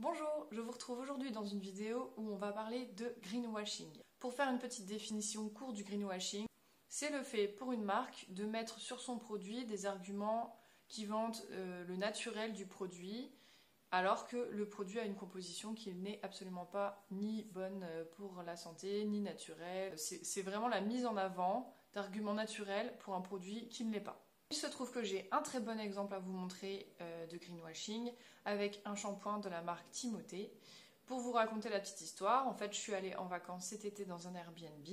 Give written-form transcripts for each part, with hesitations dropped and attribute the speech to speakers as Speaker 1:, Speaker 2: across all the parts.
Speaker 1: Bonjour, je vous retrouve aujourd'hui dans une vidéo où on va parler de greenwashing. Pour faire une petite définition courte du greenwashing, c'est le fait pour une marque de mettre sur son produit des arguments qui vantent le naturel du produit, alors que le produit a une composition qui n'est absolument pas ni bonne pour la santé, ni naturelle. C'est vraiment la mise en avant d'arguments naturels pour un produit qui ne l'est pas. Il se trouve que j'ai un très bon exemple à vous montrer de greenwashing avec un shampoing de la marque Timothée. Pour vous raconter la petite histoire, en fait je suis allée en vacances cet été dans un Airbnb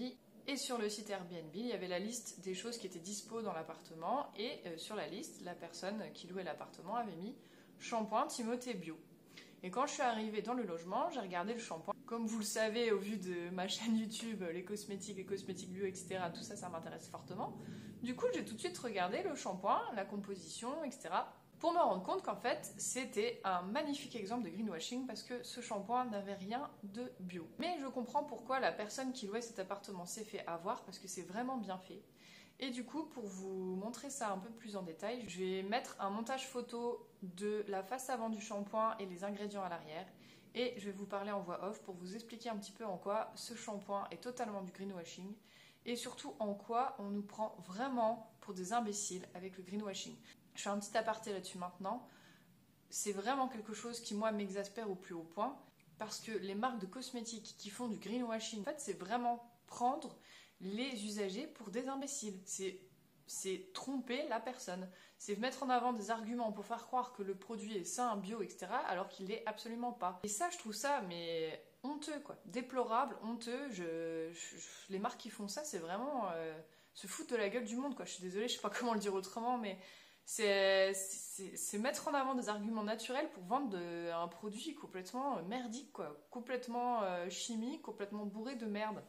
Speaker 1: et sur le site Airbnb il y avait la liste des choses qui étaient dispo dans l'appartement et sur la liste la personne qui louait l'appartement avait mis shampoing Timothée bio. Et quand je suis arrivée dans le logement, j'ai regardé le shampoing. Comme vous le savez, au vu de ma chaîne YouTube, les cosmétiques bio, etc., tout ça, ça m'intéresse fortement. Du coup, j'ai tout de suite regardé le shampoing, la composition, etc., pour me rendre compte qu'en fait, c'était un magnifique exemple de greenwashing parce que ce shampoing n'avait rien de bio. Mais je comprends pourquoi la personne qui louait cet appartement s'est fait avoir parce que c'est vraiment bien fait. Et du coup, pour vous montrer ça un peu plus en détail, je vais mettre un montage photo de la face avant du shampoing et les ingrédients à l'arrière. Et je vais vous parler en voix off pour vous expliquer un petit peu en quoi ce shampoing est totalement du greenwashing. Et surtout en quoi on nous prend vraiment pour des imbéciles avec le greenwashing. Je fais un petit aparté là-dessus maintenant. C'est vraiment quelque chose qui, moi, m'exaspère au plus haut point. Parce que les marques de cosmétiques qui font du greenwashing, en fait, c'est vraiment prendre les usagers pour des imbéciles. C'est tromper la personne. C'est mettre en avant des arguments pour faire croire que le produit est sain, bio, etc. alors qu'il l'est absolument pas. Et ça, je trouve ça, mais honteux, quoi. Déplorable, honteux. Les marques qui font ça, c'est vraiment se foutre de la gueule du monde, quoi. Je suis désolée, je sais pas comment le dire autrement, mais c'est mettre en avant des arguments naturels pour vendre un produit complètement merdique, quoi. Complètement chimique, complètement bourré de merde.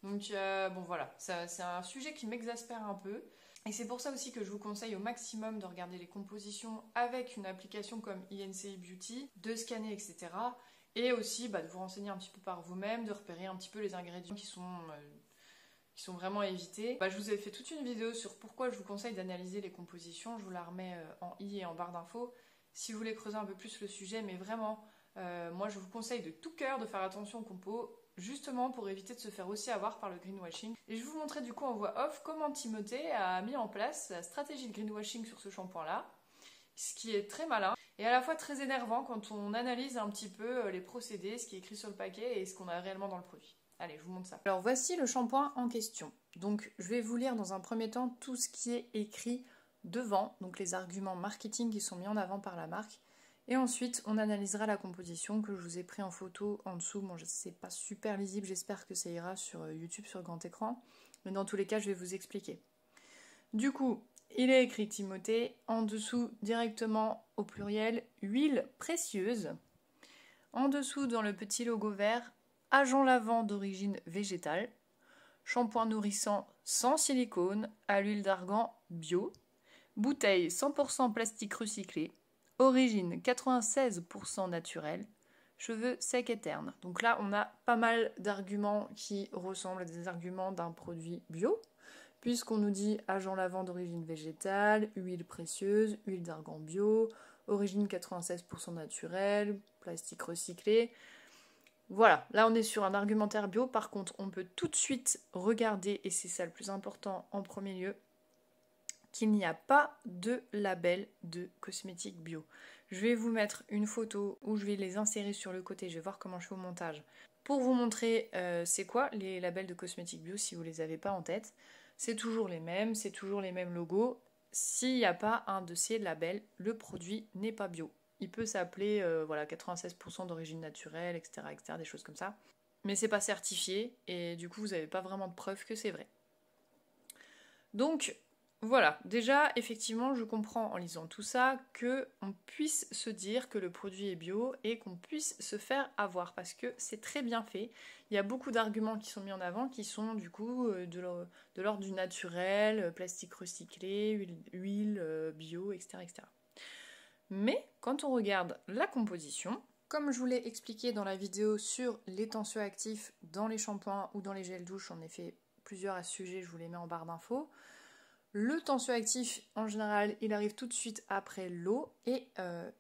Speaker 1: Donc bon voilà, c'est un sujet qui m'exaspère un peu. Et c'est pour ça aussi que je vous conseille au maximum de regarder les compositions avec une application comme INCI Beauty, de scanner, etc. Et aussi de vous renseigner un petit peu par vous-même, de repérer un petit peu les ingrédients qui sont vraiment à éviter. Je vous ai fait toute une vidéo sur pourquoi je vous conseille d'analyser les compositions. Je vous la remets en i et en barre d'infos si vous voulez creuser un peu plus le sujet. Mais vraiment, moi je vous conseille de tout cœur de faire attention aux compos, justement pour éviter de se faire aussi avoir par le greenwashing. Et je vais vous montrer du coup en voix off comment Timothée a mis en place la stratégie de greenwashing sur ce shampoing-là, ce qui est très malin et à la fois très énervant quand on analyse un petit peu les procédés, ce qui est écrit sur le paquet et ce qu'on a réellement dans le produit. Allez, je vous montre ça. Alors voici le shampoing en question. Donc je vais vous lire dans un premier temps tout ce qui est écrit devant, donc les arguments marketing qui sont mis en avant par la marque. Et ensuite, on analysera la composition que je vous ai pris en photo en dessous. Bon, c'est pas super lisible, j'espère que ça ira sur YouTube sur grand écran. Mais dans tous les cas, je vais vous expliquer. Du coup, il est écrit Timothée, en dessous directement au pluriel, huile précieuse. En dessous, dans le petit logo vert, agent lavant d'origine végétale. Shampoing nourrissant sans silicone, à l'huile d'argan bio. Bouteille 100% plastique recyclé. Origine 96% naturelle, cheveux secs et ternes. Donc là, on a pas mal d'arguments qui ressemblent à des arguments d'un produit bio, puisqu'on nous dit agent lavant d'origine végétale, huile précieuse, huile d'argan bio, origine 96% naturelle, plastique recyclé. Voilà, là on est sur un argumentaire bio. Par contre, on peut tout de suite regarder, et c'est ça le plus important en premier lieu, qu'il n'y a pas de label de cosmétiques bio. Je vais vous mettre une photo où je vais les insérer sur le côté, je vais voir comment je fais au montage, pour vous montrer c'est quoi les labels de cosmétiques bio si vous ne les avez pas en tête. C'est toujours les mêmes logos. S'il n'y a pas un de ces labels, le produit n'est pas bio. Il peut s'appeler 96% d'origine naturelle, etc., des choses comme ça. Mais c'est pas certifié et du coup vous n'avez pas vraiment de preuve que c'est vrai. Donc voilà, déjà, effectivement, je comprends en lisant tout ça qu'on puisse se dire que le produit est bio et qu'on puisse se faire avoir parce que c'est très bien fait. Il y a beaucoup d'arguments qui sont mis en avant qui sont du coup de l'ordre du naturel, plastique recyclé, huile bio, etc. Mais quand on regarde la composition, comme je vous l'ai expliqué dans la vidéo sur les tensioactifs dans les shampoings ou dans les gels douche, j'en ai fait plusieurs à ce sujet, je vous les mets en barre d'infos. Le tensioactif, en général, il arrive tout de suite après l'eau. Et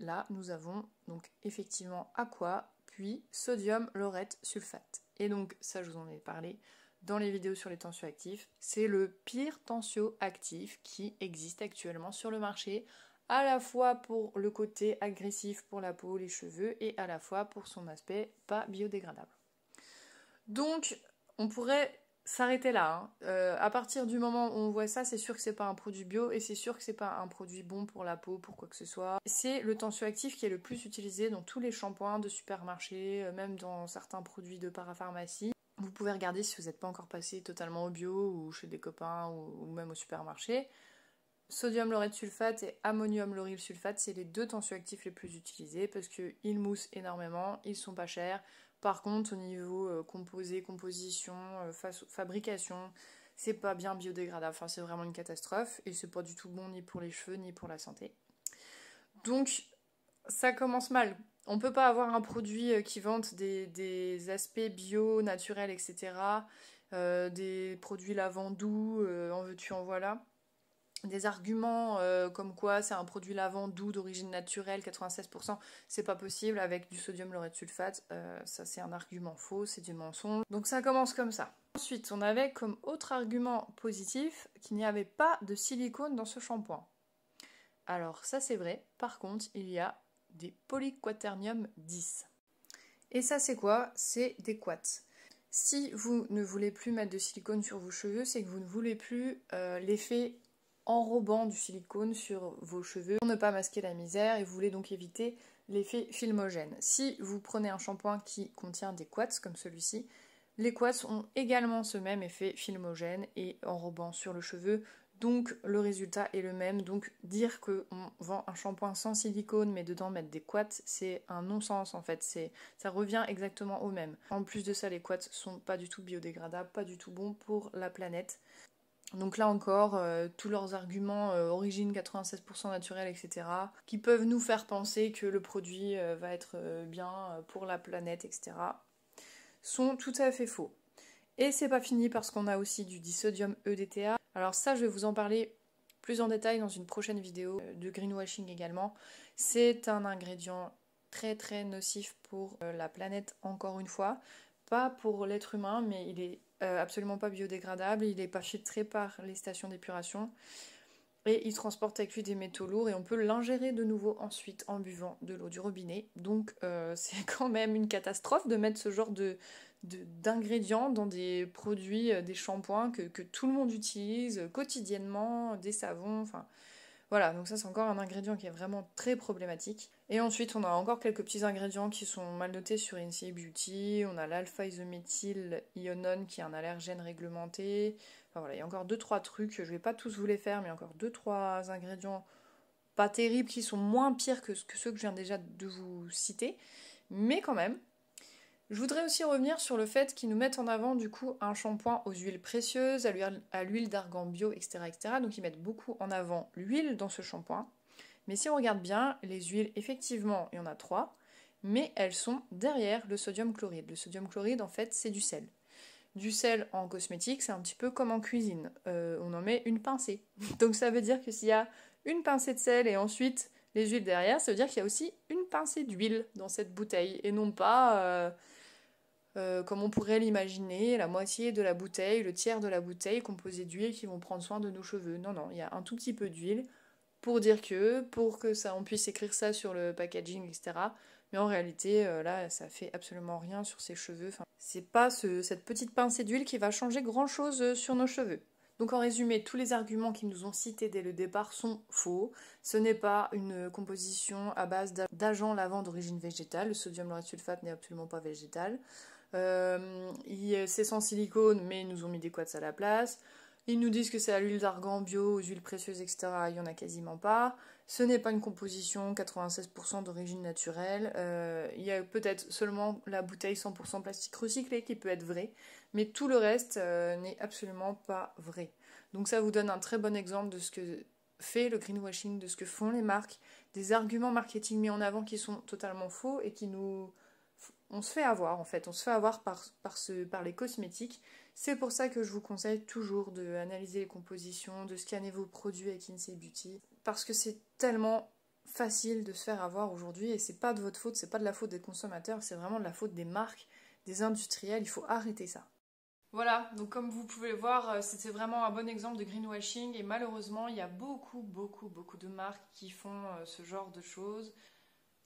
Speaker 1: là, nous avons donc effectivement aqua, puis sodium laureth sulfate. Et donc, ça, je vous en ai parlé dans les vidéos sur les tensioactifs. C'est le pire tensioactif qui existe actuellement sur le marché, à la fois pour le côté agressif pour la peau, les cheveux, et à la fois pour son aspect pas biodégradable. Donc, on pourrait s'arrêter là. À partir du moment où on voit ça, c'est sûr que c'est pas un produit bio et c'est sûr que c'est pas un produit bon pour la peau, pour quoi que ce soit. C'est le tensioactif qui est le plus utilisé dans tous les shampoings de supermarché, même dans certains produits de parapharmacie. Vous pouvez regarder si vous n'êtes pas encore passé totalement au bio ou chez des copains ou même au supermarché. Sodium laureth sulfate et ammonium lauryl sulfate, c'est les deux tensioactifs les plus utilisés parce qu'ils moussent énormément, ils sont pas chers. Par contre, au niveau composé, composition, fabrication, c'est pas bien biodégradable. Enfin, c'est vraiment une catastrophe et c'est pas du tout bon ni pour les cheveux ni pour la santé. Donc, ça commence mal. On peut pas avoir un produit qui vante des aspects bio, naturels, etc. Des produits lavant doux, en veux-tu, en voilà. Des arguments comme quoi c'est un produit lavant doux d'origine naturelle, 96%, c'est pas possible avec du sodium laureth sulfate, ça c'est un argument faux, c'est du mensonge. Donc ça commence comme ça. Ensuite, on avait comme autre argument positif qu'il n'y avait pas de silicone dans ce shampoing. Alors ça c'est vrai, par contre il y a des polyquaternium 10. Et ça c'est quoi? C'est des quats. Si vous ne voulez plus mettre de silicone sur vos cheveux, c'est que vous ne voulez plus l'effet enrobant du silicone sur vos cheveux pour ne pas masquer la misère et vous voulez donc éviter l'effet filmogène. Si vous prenez un shampoing qui contient des quats comme celui-ci, les quats ont également ce même effet filmogène et enrobant sur le cheveu, donc le résultat est le même. Donc dire qu'on vend un shampoing sans silicone mais dedans mettre des quats, c'est un non-sens en fait, ça revient exactement au même. En plus de ça, les quats sont pas du tout biodégradables, pas du tout bons pour la planète. Donc là encore, tous leurs arguments, origine 96% naturelle, etc., qui peuvent nous faire penser que le produit va être bien pour la planète, etc., sont tout à fait faux. Et c'est pas fini parce qu'on a aussi du disodium EDTA. Alors ça, je vais vous en parler plus en détail dans une prochaine vidéo de greenwashing également. C'est un ingrédient très très nocif pour la planète, encore une fois. Pas pour l'être humain, mais il est absolument pas biodégradable, il n'est pas filtré par les stations d'épuration et il transporte avec lui des métaux lourds et on peut l'ingérer de nouveau ensuite en buvant de l'eau du robinet. Donc c'est quand même une catastrophe de mettre ce genre d'ingrédients dans des produits, des shampoings que tout le monde utilise quotidiennement, des savons, enfin voilà, donc ça c'est encore un ingrédient qui est vraiment très problématique. Et ensuite on a encore quelques petits ingrédients qui sont mal notés sur NCA Beauty, on a l'alpha-isométhylionone qui est un allergène réglementé, enfin voilà, il y a encore 2-3 trucs, je vais pas tous vous les faire, mais il y a encore 2-3 ingrédients pas terribles qui sont moins pires que ceux que je viens déjà de vous citer, mais quand même. Je voudrais aussi revenir sur le fait qu'ils nous mettent en avant du coup un shampoing aux huiles précieuses, à l'huile d'argan bio, etc., etc. Donc ils mettent beaucoup en avant l'huile dans ce shampoing. Mais si on regarde bien, les huiles, effectivement, il y en a 3, mais elles sont derrière le sodium chloride. Le sodium chloride, en fait, c'est du sel. Du sel en cosmétique, c'est un petit peu comme en cuisine. On en met une pincée. Donc ça veut dire que s'il y a une pincée de sel et ensuite les huiles derrière, ça veut dire qu'il y a aussi une pincée d'huile dans cette bouteille et non pas comme on pourrait l'imaginer, la moitié de la bouteille, le tiers de la bouteille composée d'huile qui vont prendre soin de nos cheveux. Non, non, il y a un tout petit peu d'huile pour que ça, on puisse écrire ça sur le packaging, etc. Mais en réalité, là, ça fait absolument rien sur ses cheveux. Enfin, c'est pas cette petite pincée d'huile qui va changer grand-chose sur nos cheveux. Donc en résumé, tous les arguments qu'ils nous ont cités dès le départ sont faux. Ce n'est pas une composition à base d'agents lavants d'origine végétale. Le sodium laureth sulfate n'est absolument pas végétal. C'est sans silicone, mais ils nous ont mis des quats à la place. Ils nous disent que c'est à l'huile d'argan bio, aux huiles précieuses, etc. Il n'y en a quasiment pas. Ce n'est pas une composition 96% d'origine naturelle. Il y a peut-être seulement la bouteille 100% plastique recyclé qui peut être vraie, mais tout le reste n'est absolument pas vrai. Donc ça vous donne un très bon exemple de ce que fait le greenwashing, de ce que font les marques, des arguments marketing mis en avant qui sont totalement faux et qui nous on se fait avoir en fait, on se fait avoir par les cosmétiques. C'est pour ça que je vous conseille toujours d'analyser les compositions, de scanner vos produits avec Insee Beauty, parce que c'est tellement facile de se faire avoir aujourd'hui et c'est pas de votre faute, c'est pas de la faute des consommateurs, c'est vraiment de la faute des marques, des industriels, il faut arrêter ça. Voilà, donc comme vous pouvez le voir, c'était vraiment un bon exemple de greenwashing et malheureusement, il y a beaucoup de marques qui font ce genre de choses.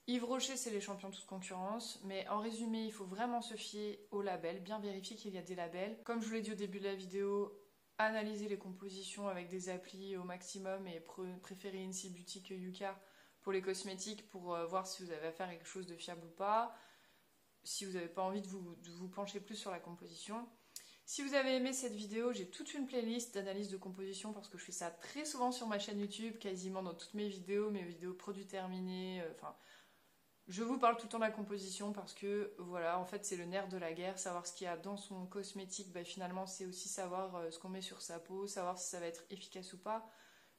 Speaker 1: Yves Rocher, c'est les champions de toute concurrence, mais en résumé, il faut vraiment se fier aux labels, bien vérifier qu'il y a des labels. Comme je vous l'ai dit au début de la vidéo, analyser les compositions avec des applis au maximum et préférer Insee Beauty que Yuka pour les cosmétiques pour voir si vous avez affaire à quelque chose de fiable ou pas, si vous n'avez pas envie de vous pencher plus sur la composition. Si vous avez aimé cette vidéo, j'ai toute une playlist d'analyse de composition parce que je fais ça très souvent sur ma chaîne YouTube, quasiment dans toutes mes vidéos produits terminés, je vous parle tout le temps de la composition parce que voilà, en fait c'est le nerf de la guerre, savoir ce qu'il y a dans son cosmétique, finalement c'est aussi savoir ce qu'on met sur sa peau, savoir si ça va être efficace ou pas.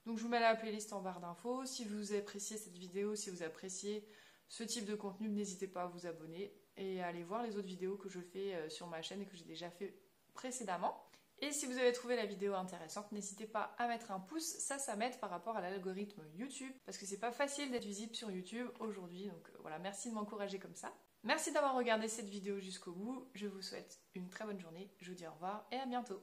Speaker 1: Donc je vous mets la playlist en barre d'infos. Si vous appréciez cette vidéo, si vous appréciez ce type de contenu, n'hésitez pas à vous abonner et à aller voir les autres vidéos que je fais sur ma chaîne et que j'ai déjà fait précédemment. Et si vous avez trouvé la vidéo intéressante, n'hésitez pas à mettre un pouce, ça m'aide par rapport à l'algorithme YouTube, parce que c'est pas facile d'être visible sur YouTube aujourd'hui, donc voilà, merci de m'encourager comme ça. Merci d'avoir regardé cette vidéo jusqu'au bout, je vous souhaite une très bonne journée, je vous dis au revoir et à bientôt.